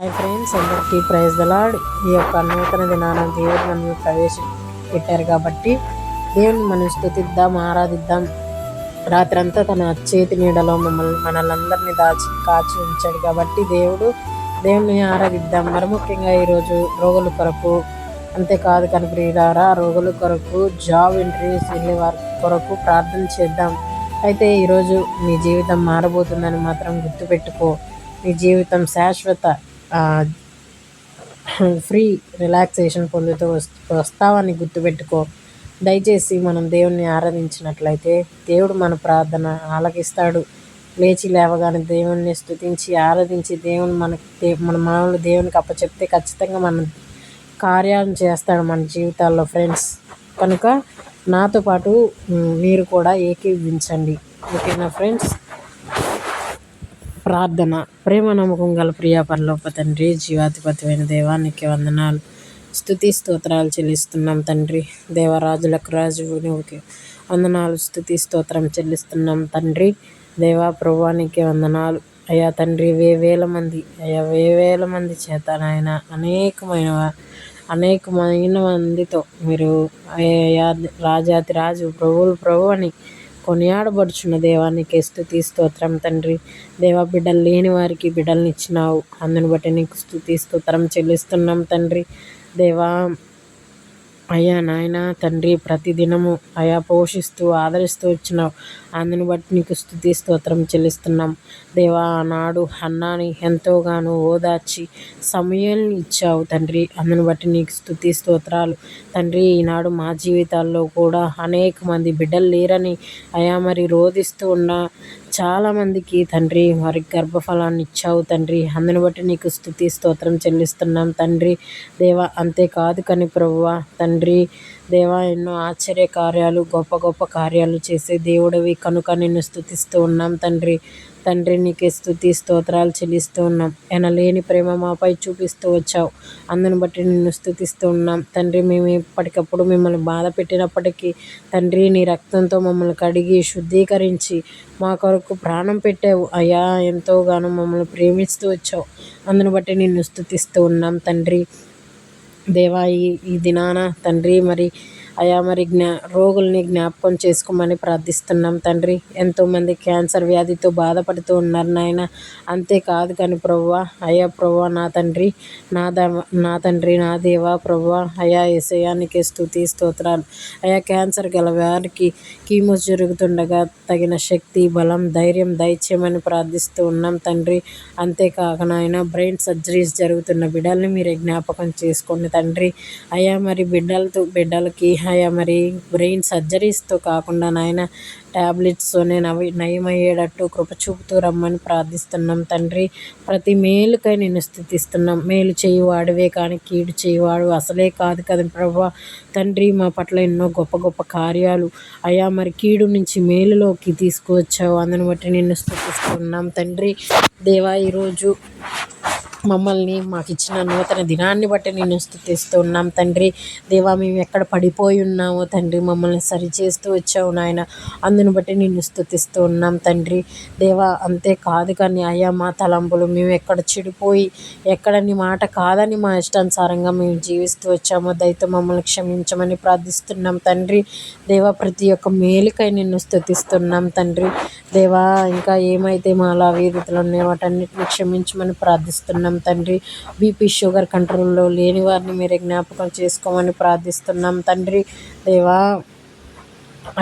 Hi friends, అందరికీ praise the lord. ఈ యొక్క నూతన దినాన దేవుడు మనల్ని ప్రవేశపెట్టారు కాబట్టి దేవుని మనం స్తుతిద్దాం, ఆరాధిద్దాం. రాత్రంతా తన చేతి నీడలో మనల్ని అందరినీ కాచి ఉంచాడు కాబట్టి దేవుని ఆరాధిద్దాం. మరి ముఖ్యంగా ఈరోజు రోగుల కొరకు, అంతేకాదు కనిపిరారా రోగుల కొరకు, జాబ్ ఇంటర్వ్యూస్ వెళ్ళే వారి కొరకు ప్రార్థన చేద్దాం. అయితే ఈరోజు నీ జీవితం మారబోతుందని మాత్రం గుర్తుపెట్టుకో. నీ జీవితం శాశ్వత ఫ్రీ రిలాక్సేషన్ పొందుతూ వస్తావని గుర్తుపెట్టుకో. దయచేసి మనం దేవుణ్ణి ఆరాధించినట్లయితే దేవుడు మన ప్రార్థన ఆలకిస్తాడు. లేచి లేవగానే దేవుణ్ణి స్తుతించి ఆరాధించి మన మనల్ని దేవునికి అప్పచెప్తే ఖచ్చితంగా మన కార్యాలను చేస్తాడు మన జీవితాల్లో ఫ్రెండ్స్. కనుక నాతో పాటు మీరు కూడా ఏకీభవించండి. ఓకేనా ఫ్రెండ్స్? ప్రార్థన. ప్రేమ నమ్మకం గల ప్రియా పరలోక తండ్రి, జీవాధిపతిమైన దేవానికి వందనాలు, స్తుతి స్తోత్రాలు చెల్లిస్తున్నాం తండ్రి. దేవరాజులకు రాజు నువ్వుకి వందనాలు, స్తుతి స్తోత్రం చెల్లిస్తున్నాం తండ్రి. దేవా ప్రభువానికి వందనాలు అయ్యా తండ్రి. వేవేల మంది చేత నాయన అనేకమైన మందితో మీరు రాజాతి రాజు ప్రభు అని కొనియాడబడుచున్న దేవానికి స్తుతి స్తోత్రం తండ్రి. దేవా, బిడ్డలు లేని వారికి బిడ్డలను ఇచ్చినావు, అందుని బట్టి నీకు స్తుతి స్తోత్రం చెల్లిస్తున్నాం తండ్రి. దేవా అయ్యా నాయన తండ్రి, ప్రతిదినము అయా పోషిస్తూ ఆదరిస్తూ వచ్చినావు, అందుని బట్టి నీకు స్తుతి స్తోత్రం చెల్లిస్తున్నాం. దేవా, ఆనాడు హన్నాని ఎంతోగానో ఓదార్చి సమయాన్ని ఇచ్చావు తండ్రి, అందుని బట్టి నీకు స్తుతి స్తోత్రాలు తండ్రి. ఈనాడు మా జీవితాల్లో కూడా అనేక మంది బిడ్డలు లేరని అయా మరి రోధిస్తూ ఉన్న చాలామందికి తండ్రి వారికి గర్భఫలాన్ని ఇచ్చావు తండ్రి, అందుని బట్టి నీకు స్తుతి స్తోత్రం చెల్లిస్తున్నాం తండ్రి. దేవా, అంతేకాదు కానీ ప్రభువా తండ్రి, దేవా ఎన్నో ఆశ్చర్య కార్యాలు, గొప్ప గొప్ప కార్యాలు చేసే దేవుడివి కనుక నిన్ను స్తుతిస్తూ ఉన్నాం తండ్రి. తండ్రి, నీకే స్తుతి స్తోత్రాలు చెల్లిస్తూ ఉన్నాం. ఎనలేని ప్రేమ మాపై చూపిస్తూ వచ్చావు, అందుని బట్టి నిన్ను స్తుతిస్తూ ఉన్నాం తండ్రి. మేము ఎప్పటికప్పుడు మిమ్మల్ని బాధ పెట్టినప్పటికీ తండ్రి, నీ రక్తంతో మమ్మల్ని కడిగి శుద్ధీకరించి మా కొరకు ప్రాణం పెట్టావు అయ్యా. ఎంతోగానో మమ్మల్ని ప్రేమిస్తూ వచ్చావు, అందుని బట్టి నిన్ను స్తుతిస్తూ ఉన్నాం తండ్రి. దేవా, ఈ దినాన తండ్రి మరి అయా మరి రోగుల్ని జ్ఞాపకం చేసుకోమని ప్రార్థిస్తున్నాం తండ్రి. ఎంతోమంది క్యాన్సర్ వ్యాధితో బాధపడుతూ ఉన్నారు నాయన. అంతేకాదు కానీ ప్రభువా అయ్యా ప్రభువా నా తండ్రి, నా తండ్రి, నా దేవా ప్రభువా అయా యేసయ్యానికి స్తుతి స్తోత్రాలు అయా. క్యాన్సర్ గల వారికి కీమోస్ జరుగుతుండగా తగిన శక్తి, బలం, ధైర్యం దయచేయమని ప్రార్థిస్తూ ఉన్నాం తండ్రి. అంతేకాక నాయన బ్రెయిన్ సర్జరీస్ జరుగుతున్న బిడ్డల్ని మీరే జ్ఞాపకం చేసుకోండి తండ్రి. అయ్యా మరి బిడ్డలకి అయ్యా మరి బ్రెయిన్ సర్జరీస్తో కాకుండా నాయన ట్యాబ్లెట్స్తోనే నయమయ్యేటట్టు కృప చూపుతూ రమ్మని ప్రార్థిస్తున్నాం తండ్రి. ప్రతి మేలుకై నిన్ను స్తుతిస్తున్నాం. మేలు చేయువాడివే కానీ కీడు చేయువాడు అసలే కాదు కదా ప్రభువా తండ్రి. మా పట్ల ఎన్నో గొప్ప గొప్ప కార్యాలు అయ్యా మరి కీడు నుంచి మేలులోకి తీసుకువచ్చావు, అందుని బట్టి నిన్ను స్తుతిస్తున్నాం తండ్రి. దేవా, ఈరోజు మమ్మల్ని మాకు ఇచ్చిన నూతన దినాన్ని బట్టి నేను స్తుతిస్తూ ఉన్నాం తండ్రి. దేవా, మేము ఎక్కడ పడిపోయి ఉన్నామో తండ్రి మమ్మల్ని సరిచేస్తూ వచ్చావు నాయన, అందుని బట్టి నిన్ను స్తుతిస్తూ ఉన్నాం తండ్రి. దేవా, అంతేకాదు కానీ అయ్యా మా తలంపులు మేము ఎక్కడ చెడిపోయి ఎక్కడ నీ మాట కాదని మా ఇష్టానుసారంగా మేము జీవిస్తూ వచ్చామో దయతో మమ్మల్ని క్షమించమని ప్రార్థిస్తున్నాం తండ్రి. దేవా, ప్రతి ఒక్క మేలుకై నిన్ను స్తుతిస్తున్నాం తండ్రి. దేవా, ఇంకా ఏమైతే మా అవిధేయతలు ఉన్నాయో వాటన్నిటిని క్షమించమని ప్రార్థిస్తున్నాం తండ్రి. బీపీ, షుగర్ కంట్రోల్లో లేని వారిని మీరే జ్ఞాపకం చేసుకోమని ప్రార్థిస్తున్నాం తండ్రి. దేవా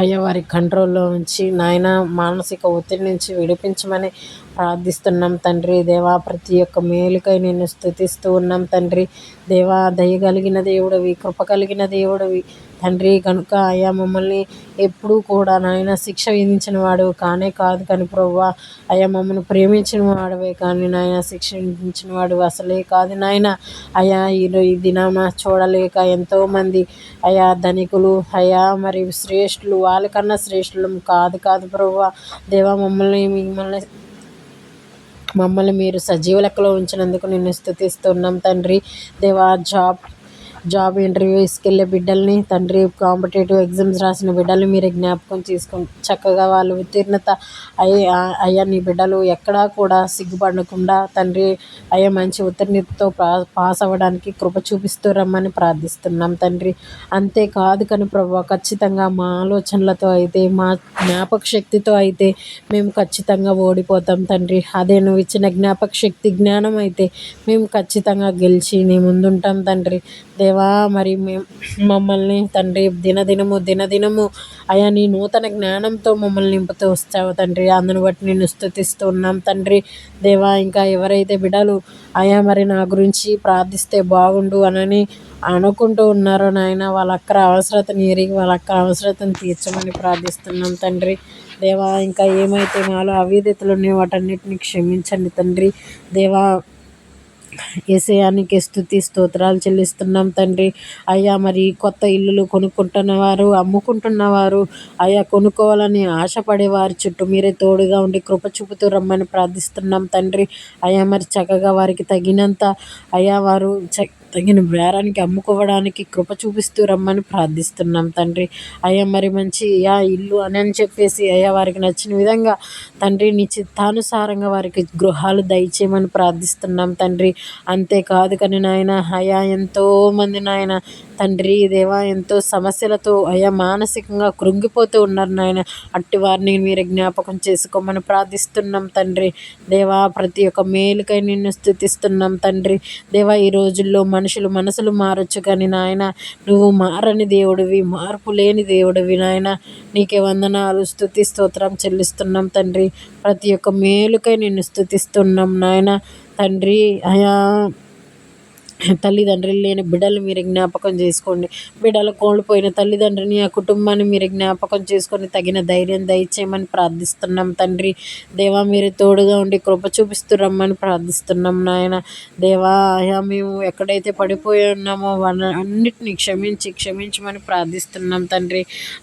అయ్యా వారి కంట్రోల్లో ఉంచి నాయన మానసిక ఒత్తిడి నుంచి విడిపించమని ప్రార్థిస్తున్నాం తండ్రి. దేవా, ప్రతి ఒక్క మేలుకై నిన్ను స్తుతిస్తూ ఉన్నాం తండ్రి. దేవా, దయగలిగిన దేవుడివి, కృప కలిగిన దేవుడివి తండ్రి. కనుక అయ్యా మమ్మల్ని ఎప్పుడూ కూడా నాయన శిక్ష విధించిన వాడు కానే కాదు కానీ ప్రభువా అయ్యా మమ్మల్ని ప్రేమించిన వాడవే కానీ నాయన శిక్ష విధించిన వాడు అసలే కాదు నాయన. అయ్యా ఈ దినాన చూడలేక ఎంతోమంది అయ్యా ధనికులు అయ్యా మరి శ్రేష్ఠులు, వాళ్ళకన్నా శ్రేష్ఠులు కాదు ప్రభువా. దేవా, మమ్మల్ని మీరు సజీవ లెక్కలో ఉంచినందుకు నిన్ను స్తుతిస్తున్నాం తండ్రి. దేవా, జాబ్ ఇంటర్వ్యూస్కి వెళ్ళే బిడ్డల్ని తండ్రి, కాంపిటేటివ్ ఎగ్జామ్స్ రాసిన బిడ్డల్ని మీరు జ్ఞాపకం చేసుకోండి. చక్కగా వాళ్ళు ఉత్తీర్ణత అయ్యా నీ బిడ్డలు ఎక్కడా కూడా సిగ్గుపడకుండా తండ్రి అయ్యా మంచి ఉత్తీర్ణతతో పాస్ అవ్వడానికి కృప చూపిస్తూ రమ్మని ప్రార్థిస్తున్నాం తండ్రి. అంతేకాదు కానీ ప్రభు, ఖచ్చితంగా మా ఆలోచనలతో అయితే, మా జ్ఞాపక శక్తితో అయితే మేము ఖచ్చితంగా ఓడిపోతాం తండ్రి. అదే నువ్వు ఇచ్చిన జ్ఞాపక శక్తి, జ్ఞానం అయితే మేము ఖచ్చితంగా గెలిచి నీ ముందుంటాం తండ్రి. దేవా, మరి మమ్మల్ని తండ్రి దినదినము అయా నీ నూతన జ్ఞానంతో మమ్మల్ని నింపుతూ వస్తావు తండ్రి. అందును బట్టి నిన్ను స్తుతిస్తూ ఉన్నాం తండ్రి. దేవా, ఇంకా ఎవరైతే బిడ్డలు అయా మరి నా గురించి ప్రార్థిస్తే బాగుండు అని అనుకుంటూ ఉన్నారో నాయన, వాళ్ళ అక్కర అవసరతను ఎరిగి వాళ్ళ అక్కర అవసరతను తీర్చమని ప్రార్థిస్తున్నాం తండ్రి. దేవా, ఇంకా ఏమైతే మాలో అవిధేతలు ఉన్నాయో వాటన్నిటిని క్షమించండి తండ్రి. దేవా, యేసయ్యానికి స్తుతి స్తోత్రాలు చెల్లిస్తున్నాం తండ్రి. అయ్యా మరి కొత్త ఇల్లులు కొనుక్కుంటున్నవారు, అమ్ముకుంటున్నవారు, అయ్యా కొనుక్కోవాలని ఆశపడే వారి చుట్టూ మీరే తోడుగా ఉండి కృప చూపుతూ రమ్మని ప్రార్థిస్తున్నాం తండ్రి. అయ్యా మరి చక్కగా వారికి తగినంత అయ్యా వారు తగిన బేరానికి అమ్ముకోవడానికి కృప చూపిస్తూ రమ్మని ప్రార్థిస్తున్నాం తండ్రి. అయ్యా మరి మంచి ఇల్లు అని చెప్పేసి అయ్యా వారికి నచ్చిన విధంగా తండ్రి నీ చిత్తానుసారంగా వారికి గృహాలు దయచేయమని ప్రార్థిస్తున్నాం తండ్రి. అంతేకాదు కానీ నాయన అయ్యా ఎంతోమంది నాయన తండ్రి దేవా ఎంతో సమస్యలతో అయ్యా మానసికంగా కృంగిపోతూ ఉన్నారు నాయన. అట్టి వారిని మీరు జ్ఞాపకం చేసుకోమని ప్రార్థిస్తున్నాం తండ్రి. దేవా, ప్రతి ఒక్క మేలుకై నిన్ను స్తుతిస్తున్నాం తండ్రి. దేవా, ఈ రోజుల్లో మనుషులు మనసులు మారొచ్చు కానీ నాయన నువ్వు మారని దేవుడివి, మార్పు లేని దేవుడివి నాయన. నీకే వందనాలు, స్తుతి స్తోత్రం చెల్లిస్తున్నాం తండ్రి. ప్రతి ఒక్క మేలుకై నిన్ను స్తుతిస్తున్నాం నాయన తండ్రి. అయా తల్లిదండ్రులు లేని బిడ్డలు మీరు జ్ఞాపకం చేసుకోండి. బిడ్డలు కోల్పోయిన తల్లిదండ్రిని, ఆ కుటుంబాన్ని మీరు జ్ఞాపకం చేసుకొని తగిన ధైర్యం దయచేయమని ప్రార్థిస్తున్నాం తండ్రి. దేవా, మీరు తోడుగా ఉండి కృప చూపిస్తూ రమ్మని ప్రార్థిస్తున్నాం నాయన. దేవా, అయా మేము ఎక్కడైతే పడిపోయి ఉన్నామో అన్నిటినీ క్షమించమని ప్రార్థిస్తున్నాం తండ్రి.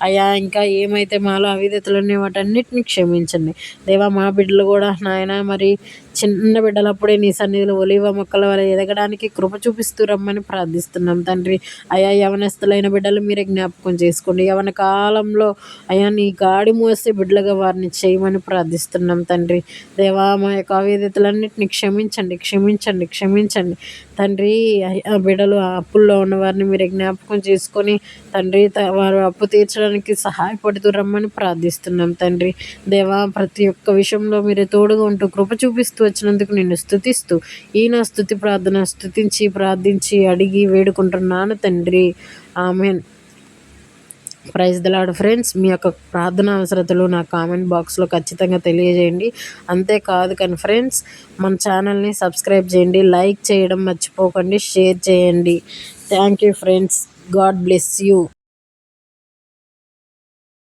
అయా ఇంకా ఏమైతే మాలో అవిధేతలు ఉన్నాయో వాటన్నిటిని క్షమించండి దేవా. మా బిడ్డలు కూడా నాయన మరి చిన్న బిడ్డలప్పుడే నీ సన్నిధిలో ఒలీవ మొక్కల వల్ల ఎదగడానికి కృప చూపిస్తూ రమ్మని ప్రార్థిస్తున్నాం తండ్రి. అయా యవనస్తులైన బిడ్డలు మీరే జ్ఞాపకం చేసుకోండి. యవన కాలంలో అయా నీ గాడి మోసే బిడ్డలుగా వారిని చేయమని ప్రార్థిస్తున్నాం తండ్రి. దేవా, మా యొక్క అవిధేతలన్నింటినీ క్షమించండి తండ్రి. ఆ బిడ్డలు అప్పుల్లో ఉన్న వారిని మీరు జ్ఞాపకం చేసుకొని తండ్రి వారు అప్పు తీర్చడానికి సహాయపడుతూ రమ్మని ప్రార్థిస్తున్నాం తండ్రి. దేవా, ప్రతి ఒక్క విషయంలో మీరు తోడుగా ఉంటూ కృప చూపిస్తూ వచ్చినందుకు నిన్ను స్తుతిస్తూ ఈ నా స్తుతి ప్రార్థన ప్రార్థించి అడిగి వేడుకుంటున్నాను తండ్రి. Amen. Praise the lord friends. మీ యొక్క ప్రార్థన అవసరతలు నా కామెంట్ బాక్స్లో ఖచ్చితంగా తెలియజేయండి. అంతేకాదు కానీ ఫ్రెండ్స్, మన ఛానల్ని సబ్స్క్రైబ్ చేయండి, లైక్ చేయడం మర్చిపోకండి, షేర్ చేయండి. Thank you friends. God bless you.